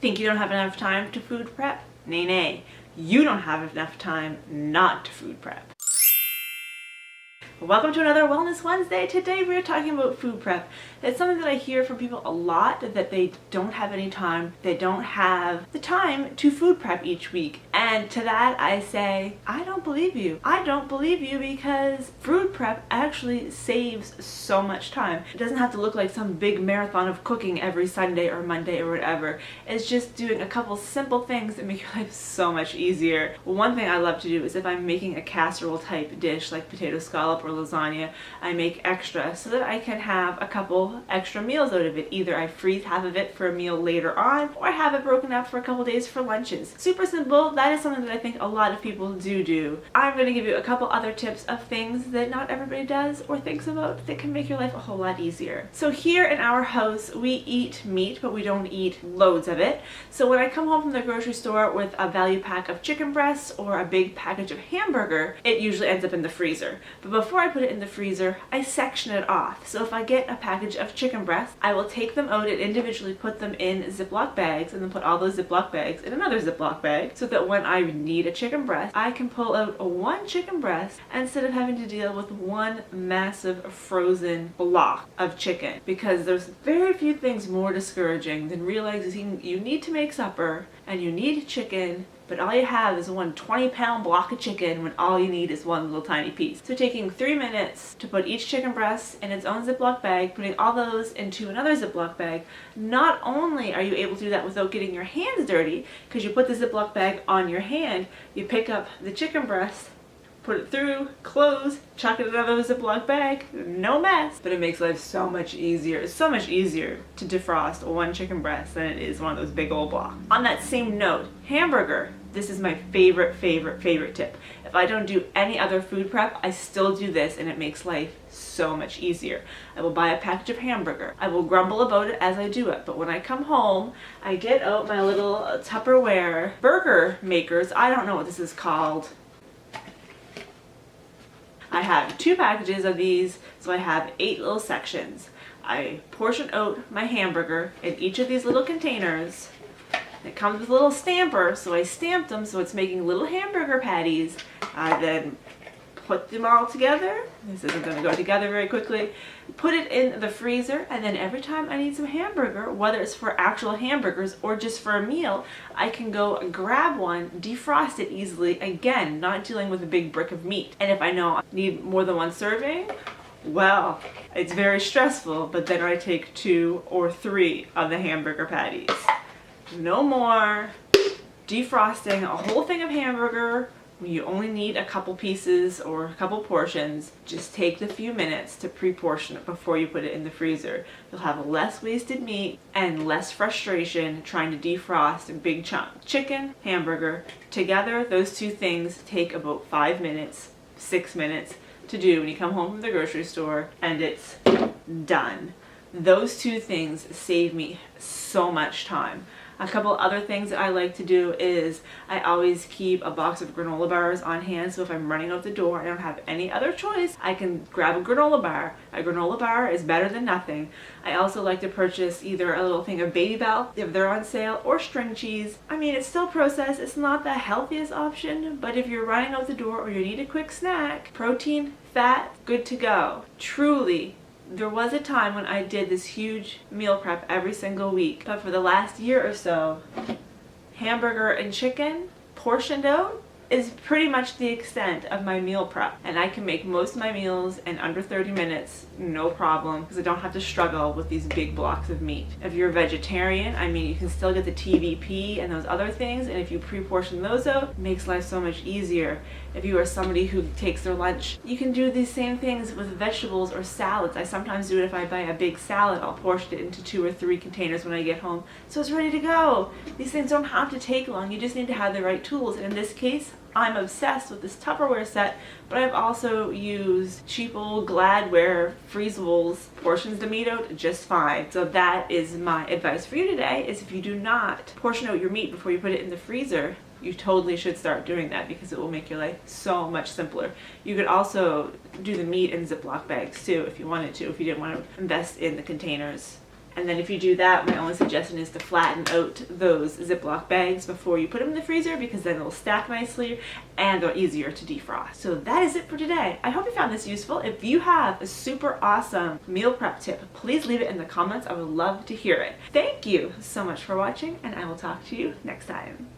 Think you don't have enough time to food prep? Nay, nay. You don't have enough time not to food prep. Welcome to another Wellness Wednesday. Today we're talking about food prep. It's something that I hear from people a lot, that they don't have any time. They don't have the time to food prep each week. And to that I say, I don't believe you. I don't believe you because food prep actually saves so much time. It doesn't have to look like some big marathon of cooking every Sunday or Monday or whatever. It's just doing a couple simple things that make your life so much easier. One thing I love to do is if I'm making a casserole type dish like potato scallop or lasagna, I make extra so that I can have a couple extra meals out of it. Either I freeze half of it for a meal later on, or I have it broken up for a couple days for lunches. Super simple. That is something that I think a lot of people do. I'm going to give you a couple other tips of things that not everybody does or thinks about that can make your life a whole lot easier. So here in our house, we eat meat, but we don't eat loads of it. So when I come home from the grocery store with a value pack of chicken breasts or a big package of hamburger, it usually ends up in the freezer. But before I put it in the freezer, I section it off. So if I get a package of chicken breasts, I will take them out and individually put them in Ziploc bags and then put all those Ziploc bags in another Ziploc bag so that when I need a chicken breast, I can pull out one chicken breast instead of having to deal with one massive frozen block of chicken. Because there's very few things more discouraging than realizing you need to make supper and you need chicken, but all you have is one 20-pound block of chicken when all you need is one little tiny piece. So taking 3 minutes to put each chicken breast in its own Ziploc bag, putting all those into another Ziploc bag, not only are you able to do that without getting your hands dirty, because you put the Ziploc bag on your hand, you pick up the chicken breast, put it through, close, chuck it in another Ziploc bag, no mess. But it makes life so much easier. It's so much easier to defrost one chicken breast than it is one of those big old blocks. On that same note, hamburger. This is my favorite tip. If I don't do any other food prep, I still do this and it makes life so much easier. I will buy a package of hamburger. I will grumble about it as I do it, but when I come home, I get out my little Tupperware burger makers. I don't know what this is called. I have 2 packages of these, so I have 8 little sections. I portion out my hamburger in each of these little containers. It comes with a little stamper, so I stamped them so it's making little hamburger patties. I then put them all together. This isn't going to go together very quickly. Put it in the freezer, and then every time I need some hamburger, whether it's for actual hamburgers or just for a meal, I can go grab one, defrost it easily, again, not dealing with a big brick of meat. And if I know I need more than one serving, well, it's very stressful, but then I take 2 or 3 of the hamburger patties. No more defrosting a whole thing of hamburger when you only need a couple pieces or a couple portions. Just take the few minutes to pre-portion it before you put it in the freezer. You'll have less wasted meat and less frustration trying to defrost a big chunk. Chicken, hamburger, together those 2 things take about 5 minutes, 6 minutes to do when you come home from the grocery store, and it's done. Those 2 things save me so much time. A couple other things that I like to do is I always keep a box of granola bars on hand, so if I'm running out the door and I don't have any other choice, I can grab a granola bar. A granola bar is better than nothing. I also like to purchase either a little thing of Baby Bell if they're on sale, or string cheese. I mean, it's still processed. It's not the healthiest option, but if you're running out the door or you need a quick snack, protein, fat, good to go. Truly. There was a time when I did this huge meal prep every single week, but for the last year or so, hamburger and chicken portioned out is pretty much the extent of my meal prep, and I can make most of my meals in under 30 minutes, no problem, because I don't have to struggle with these big blocks of meat. If you're a vegetarian, I mean, you can still get the TVP and those other things, and if you pre-portion those out, it makes life so much easier. If you are somebody who takes their lunch, you can do these same things with vegetables or salads. I sometimes do it if I buy a big salad. I'll portion it into 2 or 3 containers when I get home, so it's ready to go. These things don't have to take long. You just need to have the right tools, and in this case, I'm obsessed with this Tupperware set, but I've also used cheap old Gladware freezables, portions the meat out just fine. So that is my advice for you today, is if you do not portion out your meat before you put it in the freezer, you totally should start doing that because it will make your life so much simpler. You could also do the meat in Ziploc bags too if you wanted to, if you didn't want to invest in the containers And then if you do that, my only suggestion is to flatten out those Ziploc bags before you put them in the freezer, because then they'll stack nicely and they're easier to defrost. So that is it for today. I hope you found this useful. If you have a super awesome meal prep tip, please leave it in the comments. I would love to hear it. Thank you so much for watching, and I will talk to you next time.